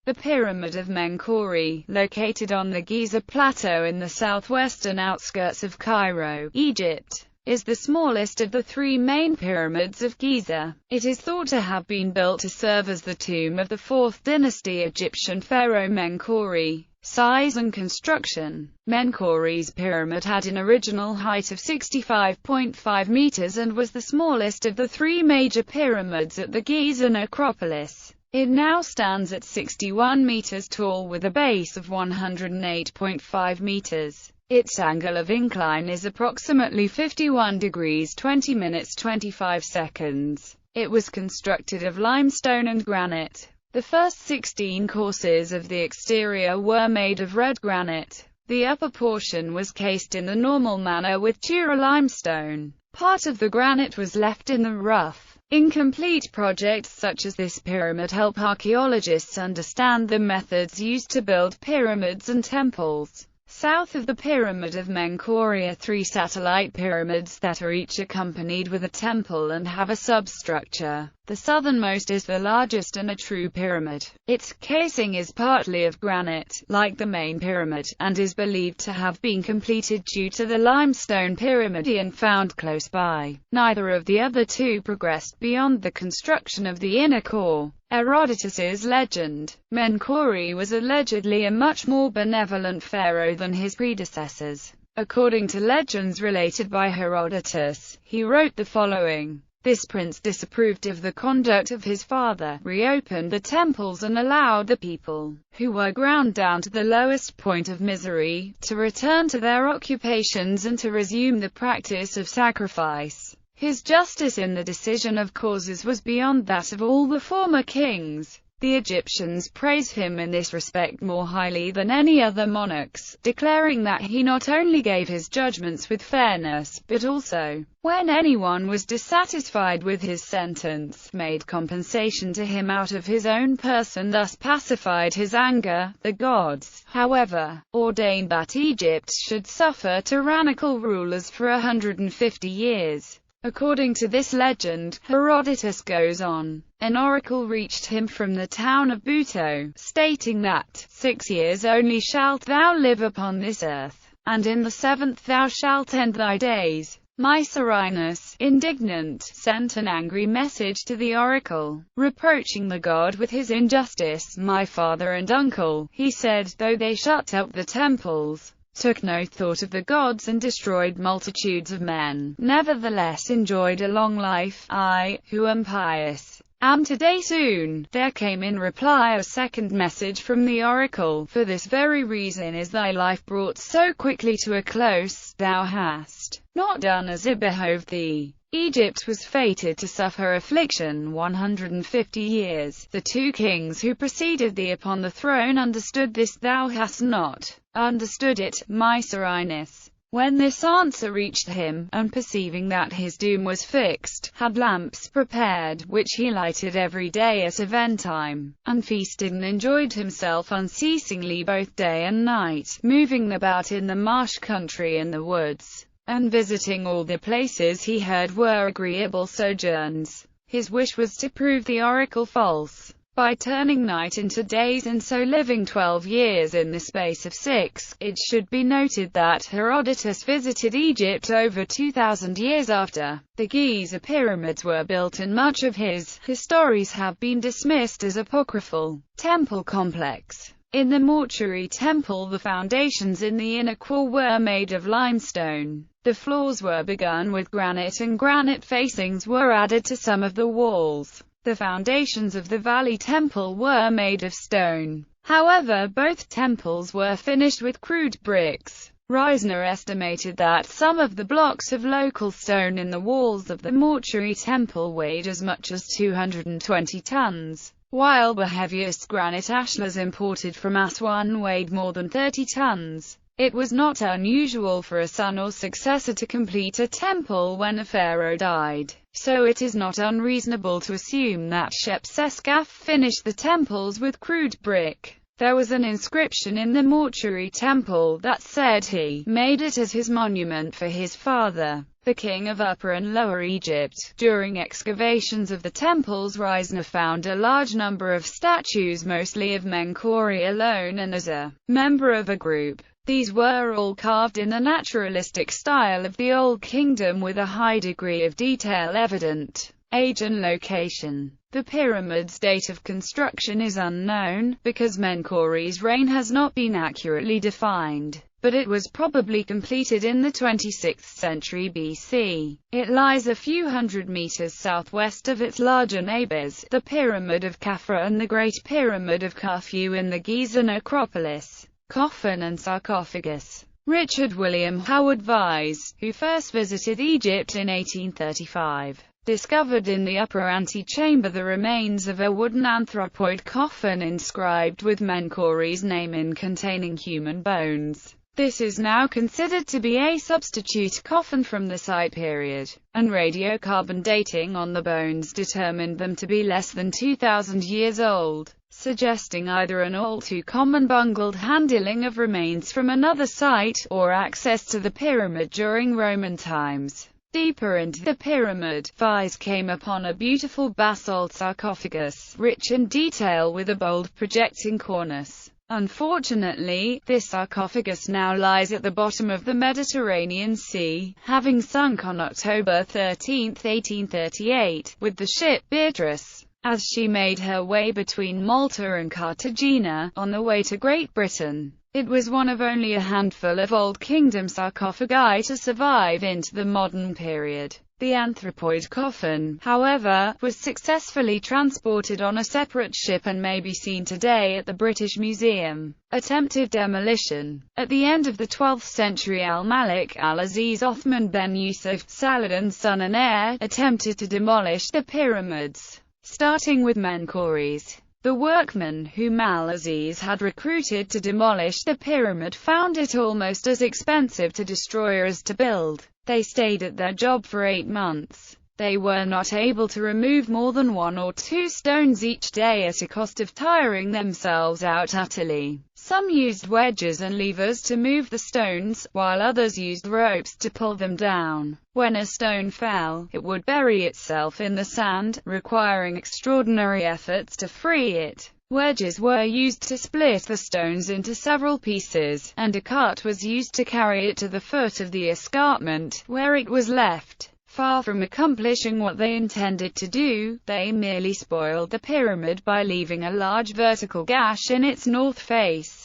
The Pyramid of Menkaure, located on the Giza Plateau in the southwestern outskirts of Cairo, Egypt, is the smallest of the three main pyramids of Giza. It is thought to have been built to serve as the tomb of the 4th dynasty Egyptian pharaoh Menkaure. Size and construction. Menkaure's pyramid had an original height of 65.5 meters and was the smallest of the three major pyramids at the Giza necropolis. It now stands at 61 meters tall with a base of 108.5 meters. Its angle of incline is approximately 51 degrees 20 minutes 25 seconds. It was constructed of limestone and granite. The first 16 courses of the exterior were made of red granite. The upper portion was cased in the normal manner with Tura limestone. Part of the granite was left in the rough. Incomplete projects such as this pyramid help archaeologists understand the methods used to build pyramids and temples. South of the Pyramid of Menkaure are three satellite pyramids that are each accompanied with a temple and have a substructure. The southernmost is the largest and a true pyramid. Its casing is partly of granite, like the main pyramid, and is believed to have been completed due to the limestone pyramidion found close by. Neither of the other two progressed beyond the construction of the inner core. Herodotus's legend. Menkaure was allegedly a much more benevolent pharaoh than his predecessors. According to legends related by Herodotus, he wrote the following. This prince disapproved of the conduct of his father, reopened the temples and allowed the people, who were ground down to the lowest point of misery, to return to their occupations and to resume the practice of sacrifice. His justice in the decision of causes was beyond that of all the former kings. The Egyptians praise him in this respect more highly than any other monarchs, declaring that he not only gave his judgments with fairness, but also, when anyone was dissatisfied with his sentence, made compensation to him out of his own purse and thus pacified his anger. The gods, however, ordained that Egypt should suffer tyrannical rulers for 150 years. According to this legend, Herodotus goes on, an oracle reached him from the town of Buto, stating that, 6 years only shalt thou live upon this earth, and in the 7th thou shalt end thy days. Mycerinus, indignant, sent an angry message to the oracle, reproaching the god with his injustice. My father and uncle, he said, though they shut up the temples, took no thought of the gods and destroyed multitudes of men, nevertheless enjoyed a long life. I, who am pious, am today soon. There came in reply a second message from the oracle. For this very reason is thy life brought so quickly to a close. Thou hast not done as it behoved thee. Egypt was fated to suffer affliction 150 years. The two kings who preceded thee upon the throne understood this. Thou hast not understood it, Mycerinus. When this answer reached him, and perceiving that his doom was fixed, had lamps prepared, which he lighted every day at event-time, and feasted and enjoyed himself unceasingly both day and night, moving about in the marsh country and the woods, and visiting all the places he heard were agreeable sojourns. His wish was to prove the oracle false, by turning night into days and so living 12 years in the space of 6. It should be noted that Herodotus visited Egypt over 2,000 years after the Giza pyramids were built, and much of his stories have been dismissed as apocryphal. Temple complex. In the mortuary temple, the foundations in the inner core were made of limestone. The floors were begun with granite and granite facings were added to some of the walls. The foundations of the Valley Temple were made of stone. However, both temples were finished with crude bricks. Reisner estimated that some of the blocks of local stone in the walls of the mortuary temple weighed as much as 220 tons, while the heaviest granite ashlars imported from Aswan weighed more than 30 tons. It was not unusual for a son or successor to complete a temple when a pharaoh died, so it is not unreasonable to assume that Shepseskaf finished the temples with crude brick. There was an inscription in the mortuary temple that said he made it as his monument for his father. the king of Upper and Lower Egypt. During excavations of the temples, Reisner found a large number of statues, mostly of Menkaure alone and as a member of a group. These were all carved in the naturalistic style of the Old Kingdom, with a high degree of detail evident. Age and location. The pyramid's date of construction is unknown, because Menkaure's reign has not been accurately defined, but it was probably completed in the 26th century BC. It lies a few hundred meters southwest of its larger neighbors, the Pyramid of Khafra and the Great Pyramid of Khufu in the Giza necropolis. Coffin and sarcophagus. Richard William Howard Vyse, who first visited Egypt in 1835, discovered in the upper antechamber the remains of a wooden anthropoid coffin inscribed with Menkaure's name in, containing human bones. This is now considered to be a substitute coffin from the site period, and radiocarbon dating on the bones determined them to be less than 2,000 years old, suggesting either an all-too-common bungled handling of remains from another site, or access to the pyramid during Roman times. Deeper into the pyramid, Vyse came upon a beautiful basalt sarcophagus, rich in detail with a bold projecting cornice. Unfortunately, this sarcophagus now lies at the bottom of the Mediterranean Sea, having sunk on October 13, 1838, with the ship Beatrice, as she made her way between Malta and Cartagena, on the way to Great Britain. It was one of only a handful of Old Kingdom sarcophagi to survive into the modern period. The anthropoid coffin, however, was successfully transported on a separate ship and may be seen today at the British Museum. Attempted demolition. At the end of the 12th century, Al-Malik al-Aziz Othman ben Yusuf, Saladin's son and heir, attempted to demolish the pyramids, starting with Menkaure's. The workmen whom al-Aziz had recruited to demolish the pyramid found it almost as expensive to destroy as to build. They stayed at their job for 8 months. They were not able to remove more than 1 or 2 stones each day, at a cost of tiring themselves out utterly. Some used wedges and levers to move the stones, while others used ropes to pull them down. When a stone fell, it would bury itself in the sand, requiring extraordinary efforts to free it. Wedges were used to split the stones into several pieces, and a cart was used to carry it to the foot of the escarpment, where it was left. Far from accomplishing what they intended to do, they merely spoiled the pyramid by leaving a large vertical gash in its north face.